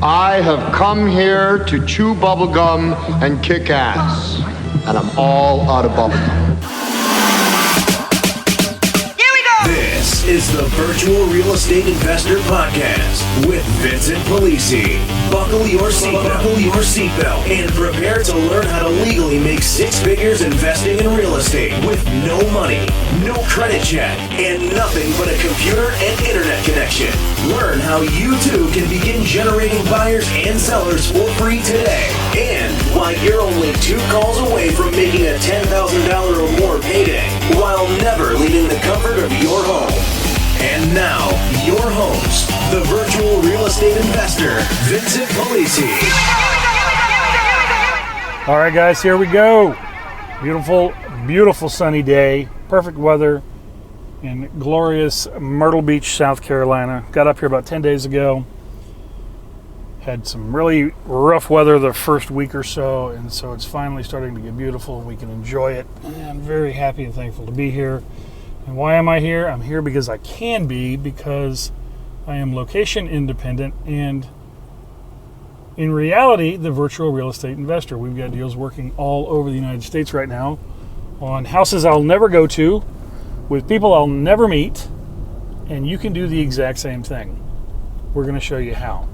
I have come here to chew bubblegum and kick ass. And I'm all out of bubblegum. This is the Virtual Real Estate Investor Podcast with Vincent Polisi. Buckle your seatbelt and prepare to learn how to legally make six figures investing in real estate with no money, no credit check, and nothing but a computer and internet connection. Learn how you too can begin generating buyers and sellers for free today, and why you're only 2 calls away from making a $10,000 or more payday while never leaving the comfort of your home. And now, your host, the virtual real estate investor, Vincent Polisi. All right, guys, here we go. Beautiful, beautiful sunny day, perfect weather in glorious Myrtle Beach, South Carolina. Got up here about 10 days ago. Had some really rough weather the first week or so, and so it's finally starting to get beautiful and we can enjoy it. And I'm very happy and thankful to be here. And why am I here? I'm here because I can be, because I am location independent and in reality, the virtual real estate investor. We've got deals working all over the United States right now on houses I'll never go to, with people I'll never meet, and you can do the exact same thing. We're going to show you how.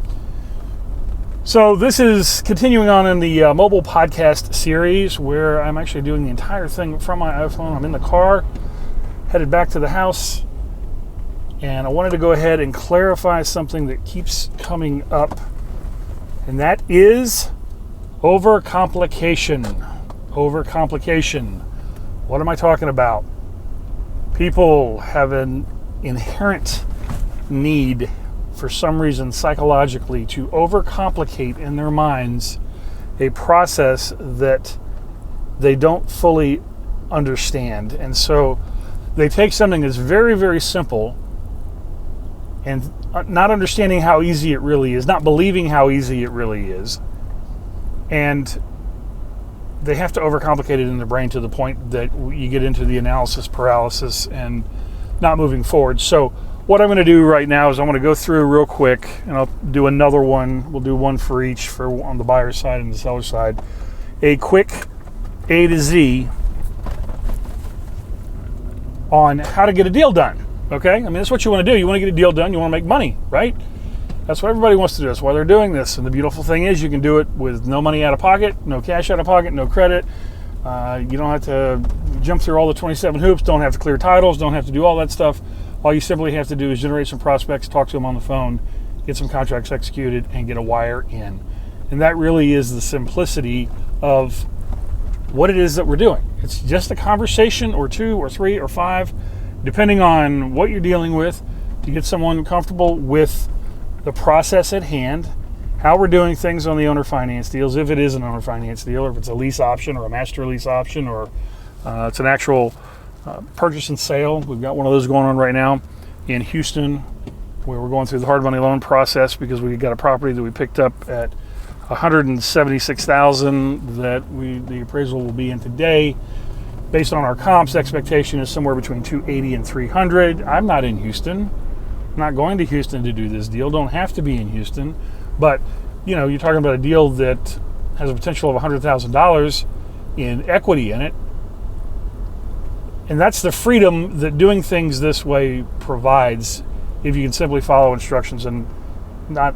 So this is continuing on in the mobile podcast series where I'm actually doing the entire thing from my iPhone. I'm in the car, headed back to the house, and I wanted to go ahead and clarify something that keeps coming up, and that is overcomplication. Overcomplication. What am I talking about? People have an inherent need, for some reason psychologically, to overcomplicate in their minds a process that they don't fully understand. And so they take something that's very, very simple and not understanding how easy it really is, not believing how easy it really is, and they have to overcomplicate it in their brain to the point that you get into the analysis paralysis and not moving forward. So what I'm going to do right now is I'm going to go through real quick, and I'll do another one. We'll do one for each, for on the buyer side and the seller side. A quick A to Z on how to get a deal done. Okay? I mean, that's what you want to do. You want to get a deal done. You want to make money, right? That's what everybody wants to do. That's why they're doing this. And the beautiful thing is you can do it with no money out of pocket, no cash out of pocket, no credit. You don't have to jump through all the 27 hoops, don't have to clear titles, don't have to do all that stuff. All you simply have to do is generate some prospects, talk to them on the phone, get some contracts executed, and get a wire in. And that really is the simplicity of what it is that we're doing. It's just a conversation or 2 or 3 or 5, depending on what you're dealing with, to get someone comfortable with the process at hand, how we're doing things on the owner finance deals, if it is an owner finance deal, or if it's a lease option or a master lease option, or it's an actual purchase and sale. We've got one of those going on right now in Houston, where we're going through the hard money loan process because we got a property that we picked up at $176,000 that the appraisal will be in today. Based on our comps, expectation is somewhere between $280,000 and $300,000. I'm not in Houston. I'm not going to Houston to do this deal. Don't have to be in Houston. But, you're talking about a deal that has a potential of $100,000 in equity in it. And that's the freedom that doing things this way provides, if you can simply follow instructions and not,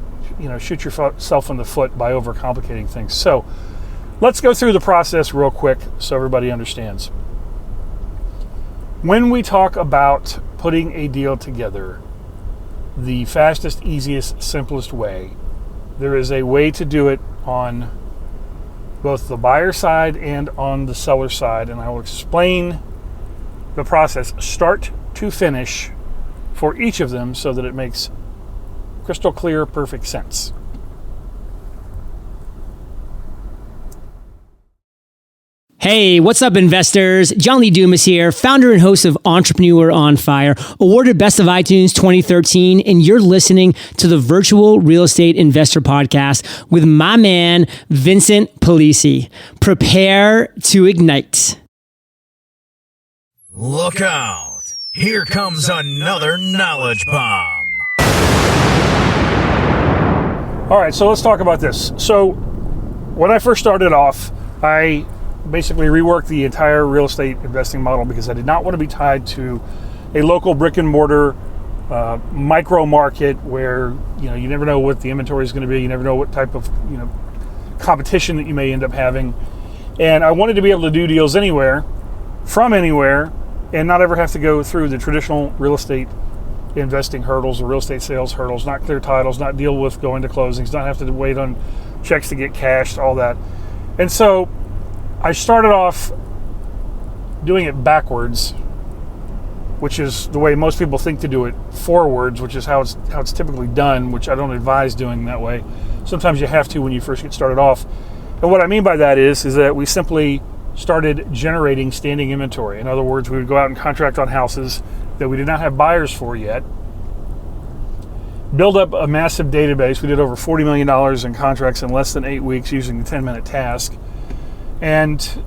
shoot yourself in the foot by overcomplicating things. So let's go through the process real quick so everybody understands. When we talk about putting a deal together, the fastest, easiest, simplest way, there is a way to do it on both the buyer side and on the seller side, and I will explain the process start to finish for each of them so that it makes crystal clear, perfect sense. Hey, what's up, investors? John Lee Dumas here, founder and host of Entrepreneur on Fire, awarded Best of iTunes 2013, and you're listening to the Virtual Real Estate Investor Podcast with my man, Vincent Polisi. Prepare to ignite. Look out! Here comes another knowledge bomb. All right, so let's talk about this. So when I first started off, I basically reworked the entire real estate investing model because I did not want to be tied to a local brick and mortar micro market where you never know what the inventory is going to be. You never know what type of competition that you may end up having. And I wanted to be able to do deals anywhere, from anywhere, and not ever have to go through the traditional real estate investing hurdles or real estate sales hurdles, not clear titles, not deal with going to closings, not have to wait on checks to get cashed, all that. And so I started off doing it backwards, which is the way most people think to do it, forwards, which is how it's typically done, which I don't advise doing that way. Sometimes you have to when you first get started off. And what I mean by that is that we simply started generating standing inventory. In other words, we would go out and contract on houses that we did not have buyers for yet, build up a massive database. We did over $40 million in contracts in less than 8 weeks using the 10-minute task. And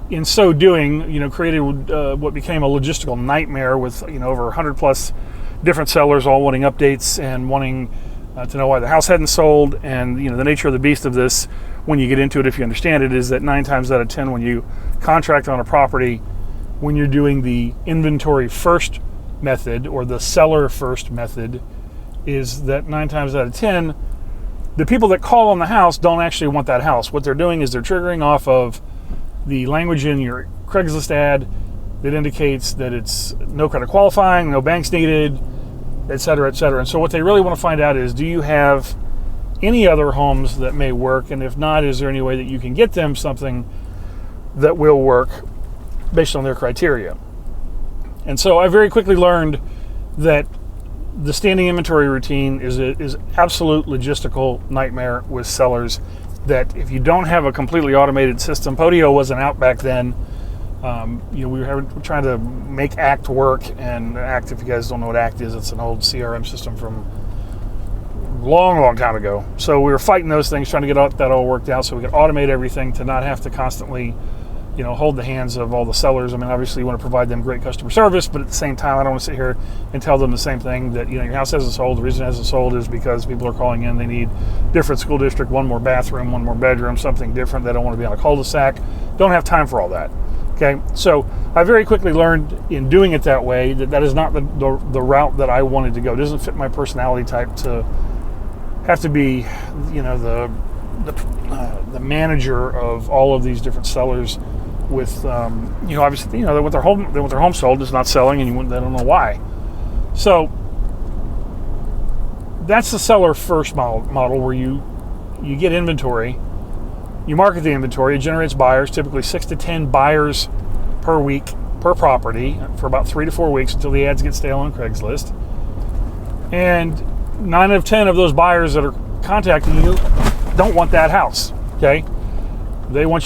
in so doing, created what became a logistical nightmare with, over 100 plus different sellers all wanting updates and wanting to know why the house hadn't sold. And, the nature of the beast of this, when you get into it, if you understand it, is that 9 times out of 10, when you contract on a property, when you're doing the inventory first method or the seller first method, is that 9 times out of 10, the people that call on the house don't actually want that house. What they're doing is they're triggering off of the language in your Craigslist ad that indicates that it's no credit qualifying, no banks needed, et cetera, et cetera. And so what they really want to find out is, do you have any other homes that may work? And if not, is there any way that you can get them something that will work based on their criteria? And so I very quickly learned that the standing inventory routine is absolute logistical nightmare with sellers, that if you don't have a completely automated system, Podio wasn't out back then. We were trying to make ACT work, and ACT, if you guys don't know what ACT is, it's an old CRM system from long time ago. So we were fighting those things, trying to get that all worked out so we could automate everything to not have to constantly hold the hands of all the sellers. I mean, obviously you want to provide them great customer service, but at the same time, I don't want to sit here and tell them the same thing, that, your house hasn't sold. The reason it hasn't sold is because people are calling in. They need different school district, one more bathroom, one more bedroom, something different. They don't want to be on a cul-de-sac. Don't have time for all that. Okay. So I very quickly learned in doing it that way that is not the route that I wanted to go. It doesn't fit my personality type to have to be, the manager of all of these different sellers with, obviously, they want their home sold, it's not selling, and they don't know why. So that's the seller first model where you get inventory, you market the inventory, it generates buyers, typically 6 to 10 buyers per week per property for about 3 to 4 weeks until the ads get stale on Craigslist. And 9 out of 10 of those buyers that are contacting you don't want that house. Okay. They want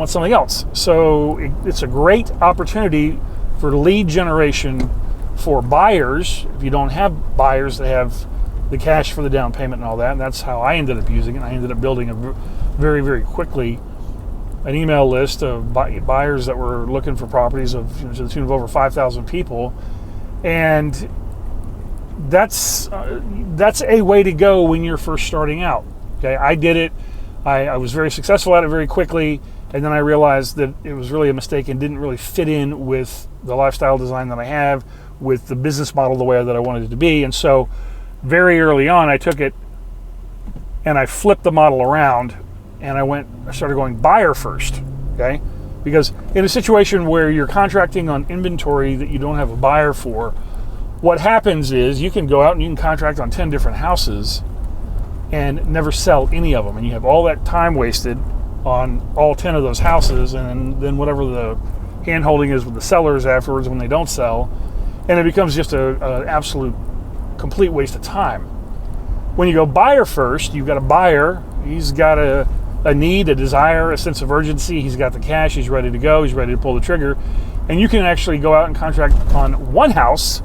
something else. So it's a great opportunity for lead generation for buyers. If you don't have buyers that have the cash for the down payment and all that, and that's how I ended up using it. I ended up building very, very quickly an email list of buyers that were looking for properties to the tune of over 5,000 people. And that's a way to go when you're first starting out. Okay, I did it. I was very successful at it very quickly, and then I realized that it was really a mistake and didn't really fit in with the lifestyle design that I have, with the business model the way that I wanted it to be. And so very early on, I took it and I flipped the model around, and I started going buyer first. Okay, because in a situation where you're contracting on inventory that you don't have a buyer for, what happens is you can go out and you can contract on 10 different houses and never sell any of them, and you have all that time wasted on all 10 of those houses, and then whatever the hand holding is with the sellers afterwards when they don't sell, and it becomes just an absolute complete waste of time. When you go buyer first, you've got a buyer, he's got a need, a desire, a sense of urgency, he's got the cash, he's ready to go, he's ready to pull the trigger, and you can actually go out and contract on one house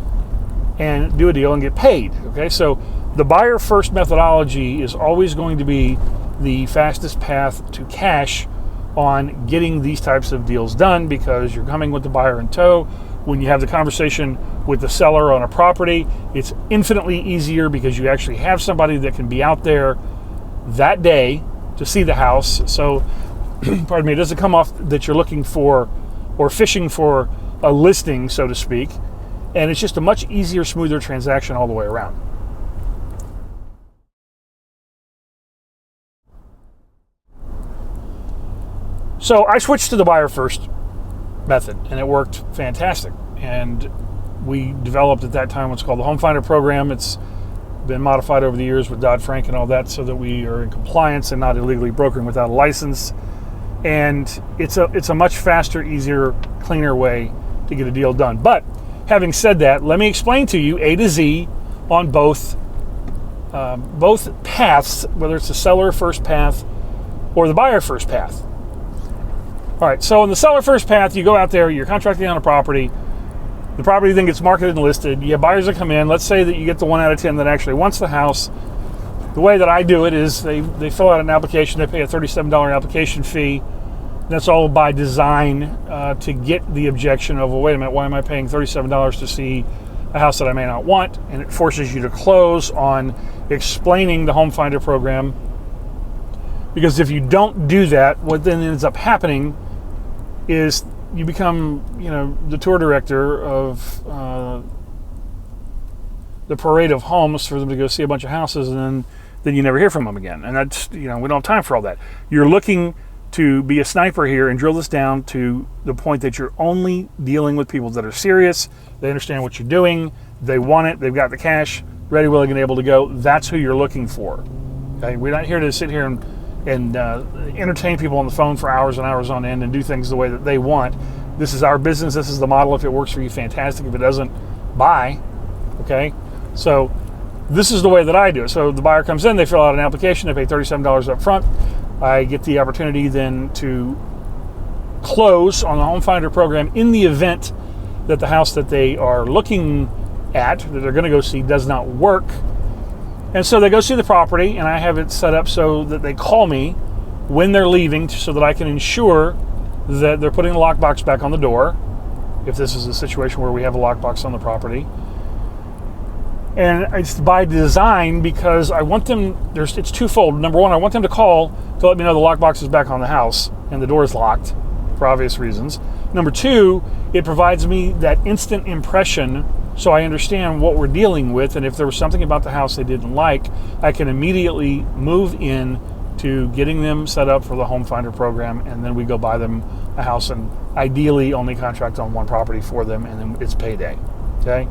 and do a deal and get paid. Okay, so the buyer first methodology is always going to be the fastest path to cash on getting these types of deals done, because you're coming with the buyer in tow, When you have the conversation with the seller on a property, it's infinitely easier because you actually have somebody that can be out there that day to see the house. So, pardon me, it doesn't come off that you're looking for or fishing for a listing, so to speak. And it's just a much easier, smoother transaction all the way around. So I switched to the buyer first method, and it worked fantastic. And we developed at that time what's called the Home Finder program. It's been modified over the years with Dodd-Frank and all that so that we are in compliance and not illegally brokering without a license. And it's a much faster, easier, cleaner way to get a deal done. But having said that, let me explain to you A to Z on both paths, whether it's the seller first path or the buyer first path. All right, so in the seller first path, you go out there, you're contracting on a property. The property then gets marketed and listed. You have buyers that come in. Let's say that you get the 1 out of 10 that actually wants the house. The way that I do it is they fill out an application. They pay a $37 application fee. That's all by design to get the objection of, well, wait a minute, why am I paying $37 to see a house that I may not want? And it forces you to close on explaining the Home Finder program. Because if you don't do that, what then ends up happening is you become, the tour director of the parade of homes for them to go see a bunch of houses, and then you never hear from them again. And that's, we don't have time for all that. You're looking to be a sniper here and drill this down to the point that you're only dealing with people that are serious. They understand what you're doing. They want it. They've got the cash ready, willing, and able to go. That's who you're looking for. Okay, we're not here to sit here and entertain people on the phone for hours and hours on end and do things the way that they want. This is our business. This is the model. If it works for you, fantastic. If it doesn't, bye. Okay? So this is the way that I do it. So the buyer comes in, they fill out an application, they pay $37 up front. I get the opportunity then to close on the Home Finder program in the event that the house that they are looking at, that they're going to go see, does not work. And so they go see the property, and I have it set up so that they call me when they're leaving so that I can ensure that they're putting the lockbox back on the door, if this is a situation where we have a lockbox on the property. And it's by design because I want them, it's twofold. Number one, I want them to call to let me know the lockbox is back on the house and the door is locked for obvious reasons. Number two, it provides me that instant impression so I understand what we're dealing with, and if there was something about the house they didn't like, I can immediately move in to getting them set up for the Home Finder program, and then we go buy them a house and ideally only contract on one property for them, and then it's payday. Okay?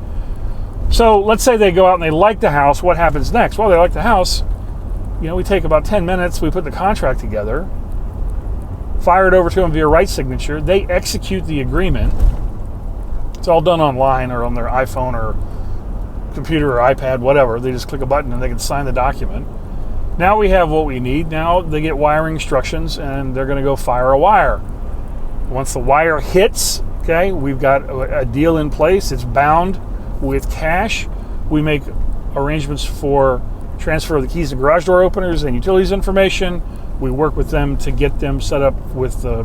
So let's say they go out and they like the house. What happens next? Well, they like the house. We take about 10 minutes. We put the contract together, fire it over to them via right signature. They execute the agreement. It's all done online or on their iPhone or computer or iPad, whatever. They just click a button and they can sign the document. Now we have what we need. Now they get wiring instructions and they're going to go fire a wire. Once the wire hits, okay, we've got a deal in place. It's bound with cash. We make arrangements for transfer of the keys and garage door openers and utilities information. We work with them to get them set up with the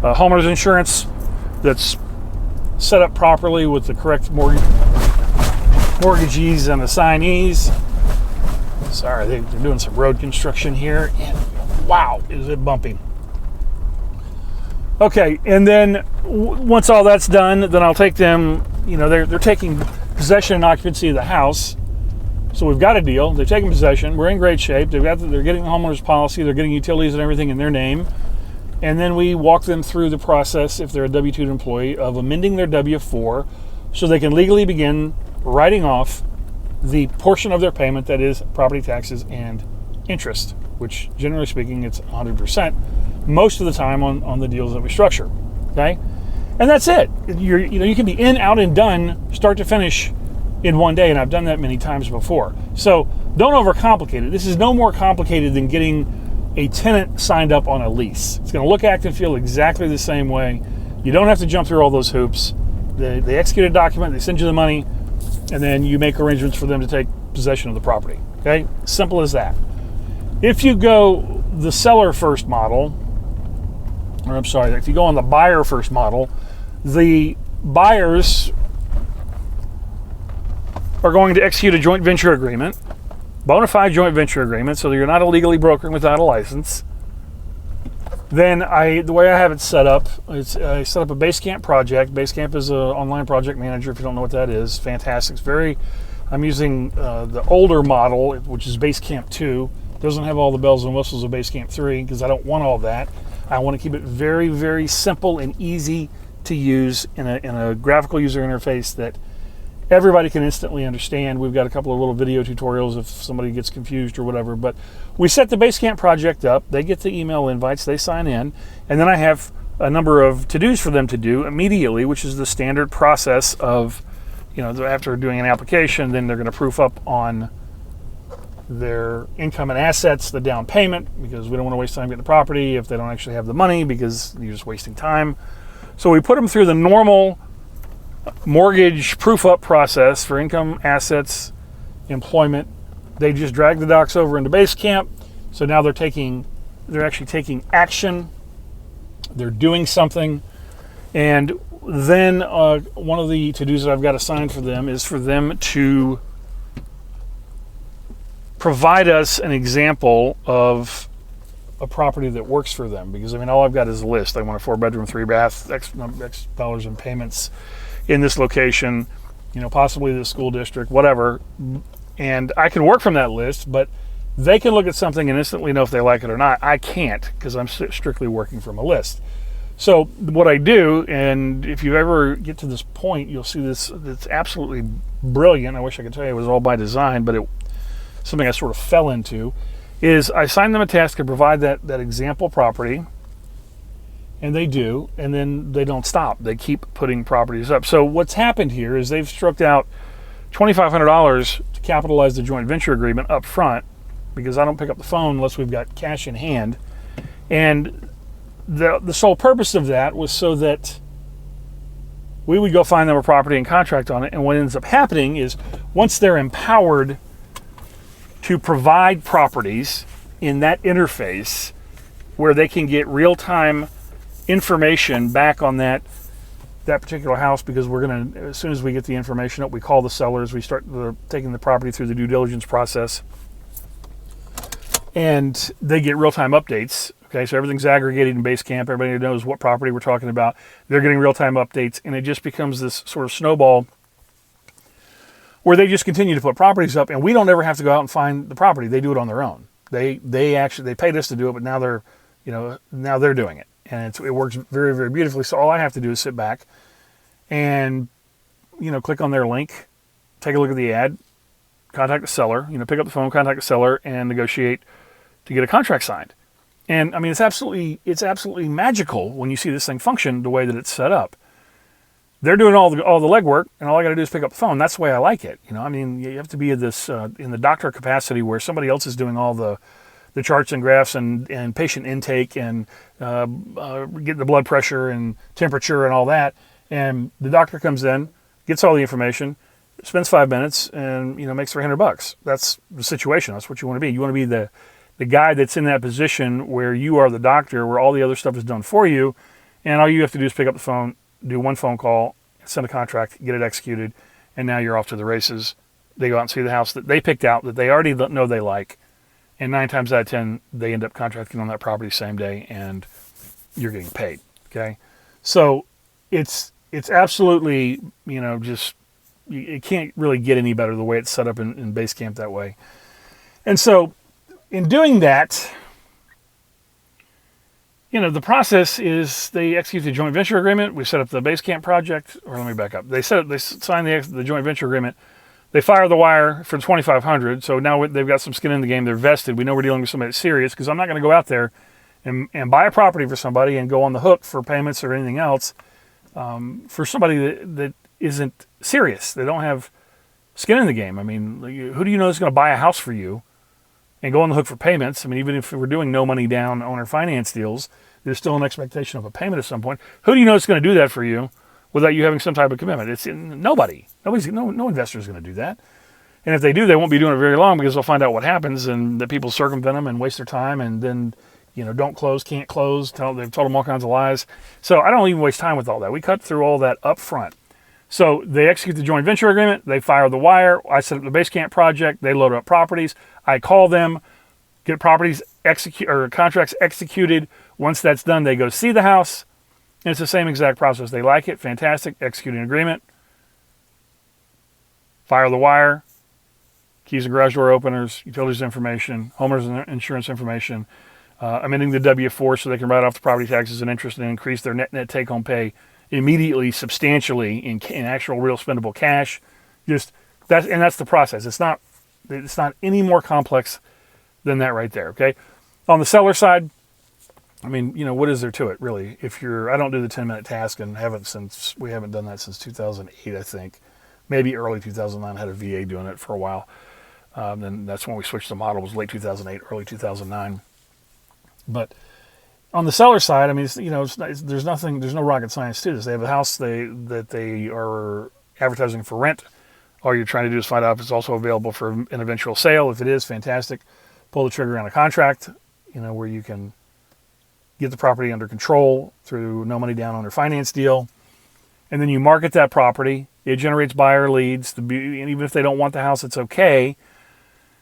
homeowner's insurance that's set up properly with the correct mortgagees and assignees. Sorry, they're doing some road construction here, and wow, is it bumping. Okay, and then once all that's done, then I'll take them, they're taking possession and occupancy of the house. So we've got a deal. They've taken possession. We're in great shape. They're getting the homeowner's policy. They're getting utilities and everything in their name. And then we walk them through the process, if they're a W-2 employee, of amending their W-4 so they can legally begin writing off the portion of their payment that is property taxes and interest, which generally speaking, it's 100% most of the time on the deals that we structure. Okay? And that's it. You can be in, out, and done, start to finish in one day, and I've done that many times before. So don't overcomplicate it. This is no more complicated than getting a tenant signed up on a lease. It's going to look, act, and feel exactly the same way. You don't have to jump through all those hoops. They execute a document, they send you the money, and then you make arrangements for them to take possession of the property. Okay? Simple as that. If you go the seller first model, if you go on the buyer first model, the buyers are going to execute a joint venture agreement, bona fide joint venture agreement, so that you're not illegally brokering without a license. Then the way I have it set up, I set up a Basecamp project. Basecamp is an online project manager, if you don't know what that is. Fantastic. I'm using the older model, which is Basecamp 2. Doesn't have all the bells and whistles of Basecamp 3 because I don't want all that. I want to keep it very, very simple and easy to use in a graphical user interface that everybody can instantly understand. We've got a couple of little video tutorials if somebody gets confused or whatever. But we set the Basecamp project up. They get the email invites. They sign in. And then I have a number of to-dos for them to do immediately, which is the standard process of, after doing an application, then they're going to proof up on their income and assets, the down payment, because we don't want to waste time getting the property if they don't actually have the money because you're just wasting time. So we put them through the normal mortgage proof up process for income, assets, employment. They just drag the docs over into Basecamp. So now they're actually taking action. They're doing something. And then one of the to-dos that I've got assigned for them is for them to provide us an example of a property that works for them. Because, all I've got is a list. I want a 4-bedroom, 3-bath, X dollars in payments in this location, possibly the school district, whatever. And I can work from that list, but they can look at something and instantly know if they like it or not. I can't, because I'm strictly working from a list. So what I do, and if you ever get to this point, you'll see this. It's absolutely brilliant. I wish I could tell you it was all by design, but something I sort of fell into, is I assign them a task to provide that example property, and they do, and then they don't stop. They keep putting properties up. So what's happened here is they've struck out $2,500 to capitalize the joint venture agreement up front, because I don't pick up the phone unless we've got cash in hand. And the sole purpose of that was so that we would go find them a property and contract on it. And what ends up happening is once they're empowered to provide properties in that interface where they can get real-time information back on that particular house, because we're going to, as soon as we get the information up, we call the sellers, we start taking the property through the due diligence process, and they get real-time updates. Okay, so everything's aggregated in Basecamp. Everybody knows what property we're talking about. They're getting real-time updates, and it just becomes this sort of snowball where they just continue to put properties up, and we don't ever have to go out and find the property. They do it on their own. They paid us to do it, but now they're doing it, and it works very, very beautifully. So all I have to do is sit back and click on their link, take a look at the ad, contact the seller, pick up the phone, contact the seller, and negotiate to get a contract signed. And it's absolutely magical when you see this thing function the way that it's set up. They're doing all the legwork, and all I got to do is pick up the phone. That's the way I like it. You have to be in the doctor capacity where somebody else is doing all the charts and graphs and patient intake and getting the blood pressure and temperature and all that. And the doctor comes in, gets all the information, spends 5 minutes, and makes $300. That's the situation. That's what you want to be. You want to be the guy that's in that position where you are the doctor, where all the other stuff is done for you, and all you have to do is pick up the phone, do one phone call, send a contract, get it executed, and now you're off to the races. They go out and see the house that they picked out, that they already know they like, and 9 times out of 10, they end up contracting on that property same day, and you're getting paid. Okay, so it's absolutely just it can't really get any better the way it's set up in Basecamp that way. And so in doing that, the process is they execute the joint venture agreement. We set up the Basecamp project, or let me back up. They sign the joint venture agreement. They fire the wire for $2,500. So now they've got some skin in the game. They're vested. We know we're dealing with somebody that's serious, because I'm not going to go out there and buy a property for somebody and go on the hook for payments or anything else for somebody that isn't serious. They don't have skin in the game. Who do you know is going to buy a house for you and go on the hook for payments? Even if we're doing no money down owner finance deals, there's still an expectation of a payment at some point. Who do you know is going to do that for you without you having some type of commitment? It's nobody. No investor is going to do that. And if they do, they won't be doing it very long, because they'll find out what happens and that people circumvent them and waste their time and then don't close, can't close. They've told them all kinds of lies. So I don't even waste time with all that. We cut through all that up front. So they execute the joint venture agreement. They fire the wire. I set up the base camp project. They load up properties. I call them, get properties contracts executed. Once that's done, they go see the house. And it's the same exact process. They like it. Fantastic. Execute an agreement. Fire the wire. Keys and garage door openers. Utilities information. Homeowners insurance information. Amending the W-4 so they can write off the property taxes and interest and increase their net take-home pay immediately, substantially in actual real spendable cash. That's the process. It's not any more complex than that right there. Okay. On the seller side, I mean, what is there to it really? I don't do the 10-minute task and we haven't done that since 2008, I think. Maybe early 2009, had a VA doing it for a while. Then that's when we switched the model. It was late 2008, early 2009. But on the seller side, I mean, there's no rocket science to this. They have a house that they are advertising for rent. All you're trying to do is find out if it's also available for an eventual sale. If it is, fantastic. Pull the trigger on a contract, where you can get the property under control through no money down on their finance deal. And then you market that property. It generates buyer leads. And even if they don't want the house, it's okay,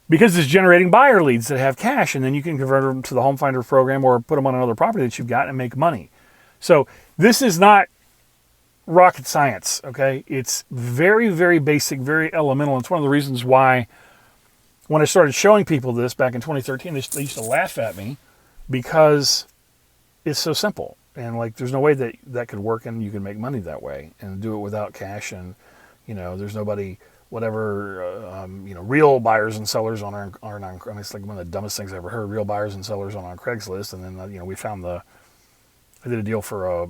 because it's generating buyer leads that have cash, and then you can convert them to the Home Finder program or put them on another property that you've got and make money. So this is not rocket science, okay? It's very, very basic, very elemental. It's one of the reasons why when I started showing people this back in 2013, they used to laugh at me, because it's so simple. And there's no way that could work and you can make money that way and do it without cash. And, there's nobody... real buyers and sellers aren't on. I mean, it's like one of the dumbest things I ever heard. Real buyers and sellers on Craigslist, and then we found I did a deal for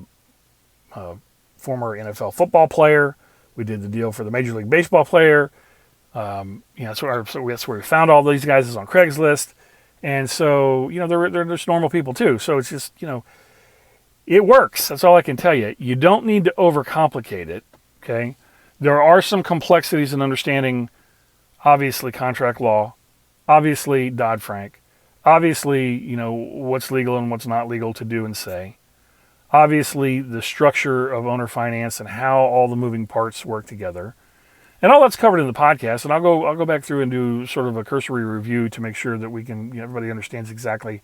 a former NFL football player. We did the deal for the Major League Baseball player. That's where we found all these guys is on Craigslist, and so they're just normal people too. So it's just it works. That's all I can tell you. You don't need to overcomplicate it. Okay. There are some complexities in understanding, obviously, contract law, obviously, Dodd-Frank, obviously, what's legal and what's not legal to do and say, obviously, the structure of owner finance and how all the moving parts work together. And all that's covered in the podcast, and I'll go back through and do sort of a cursory review to make sure that we can, everybody understands exactly,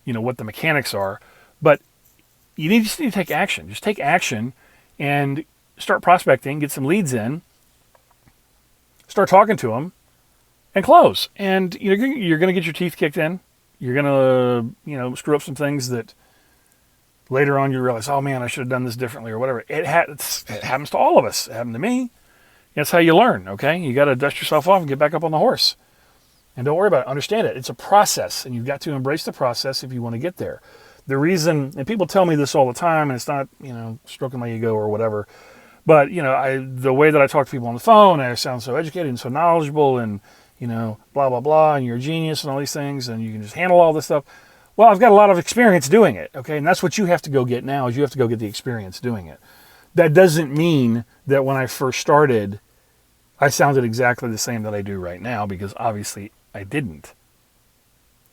what the mechanics are. But you just need to take action. Just take action and start prospecting, get some leads in, start talking to them, and close. And you're going to get your teeth kicked in. You're going to, screw up some things that later on you realize, oh man, I should have done this differently or whatever. It happens to all of us. It happened to me. That's how you learn, okay? You got to dust yourself off and get back up on the horse. And don't worry about it. Understand it. It's a process, and you've got to embrace the process if you want to get there. The reason, and people tell me this all the time, and it's not, stroking my ego or whatever, but, the way that I talk to people on the phone, I sound so educated and so knowledgeable and, blah, blah, blah, and you're a genius and all these things, and you can just handle all this stuff. Well, I've got a lot of experience doing it, okay? And that's what you have to go get now, is you have to go get the experience doing it. That doesn't mean that when I first started, I sounded exactly the same that I do right now, because obviously I didn't.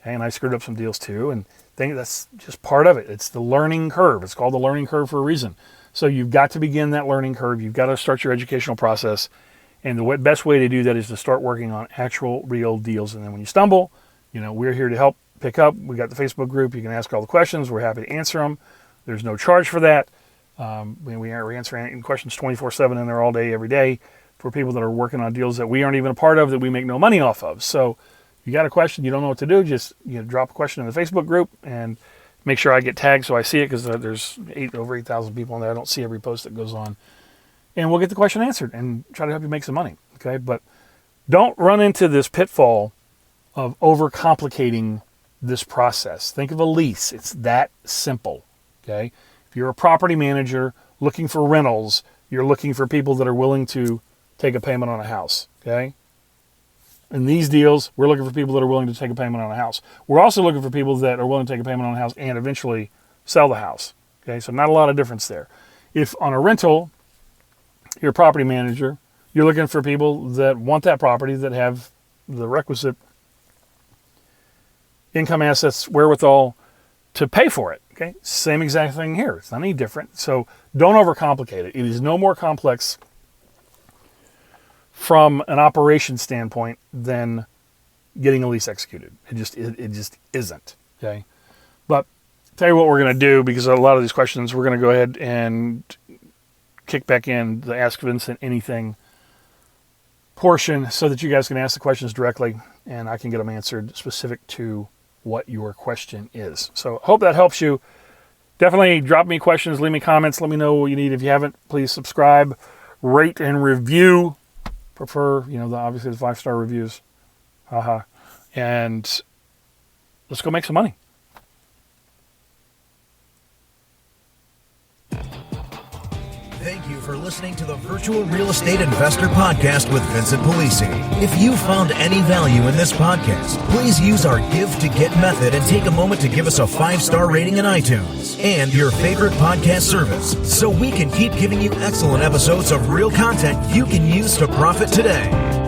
And I screwed up some deals too, and I think that's just part of it. It's the learning curve. It's called the learning curve for a reason. So you've got to begin that learning curve. You've got to start your educational process. And the best way to do that is to start working on actual, real deals. And then when you stumble, we're here to help pick up. We got the Facebook group. You can ask all the questions. We're happy to answer them. There's no charge for that. We are answering questions 24/7 in there all day, every day, for people that are working on deals that we aren't even a part of, that we make no money off of. So you got a question, you don't know what to do, just drop a question in the Facebook group and make sure I get tagged so I see it, because there's over 8,000 people in there. I don't see every post that goes on. And we'll get the question answered and try to help you make some money, okay? But don't run into this pitfall of overcomplicating this process. Think of a lease. It's that simple, okay? If you're a property manager looking for rentals, you're looking for people that are willing to take a payment on a house, okay? In these deals, we're looking for people that are willing to take a payment on a house. We're also looking for people that are willing to take a payment on a house and eventually sell the house. Okay, so not a lot of difference there. If on a rental, you're a property manager, you're looking for people that want that property, that have the requisite income, assets, wherewithal, to pay for it. Okay, same exact thing here. It's not any different. So don't overcomplicate it. It is no more complex from an operation standpoint than getting a lease executed. It just isn't. Okay, but tell you what we're going to do, because a lot of these questions we're going to go ahead and kick back in the Ask Vincent Anything portion so that you guys can ask the questions directly and I can get them answered specific to what your question is. So hope that helps you. Definitely drop me questions, leave me comments, let me know what you need. If you haven't, please subscribe, rate, and review. Prefer, obviously the 5-star reviews. Haha. And let's go make some money. Thank you for listening to the Virtual Real Estate Investor Podcast with Vincent Polisi. If you found any value in this podcast, please use our Give to Get method and take a moment to give us a 5-star rating in iTunes and your favorite podcast service so we can keep giving you excellent episodes of real content you can use to profit today.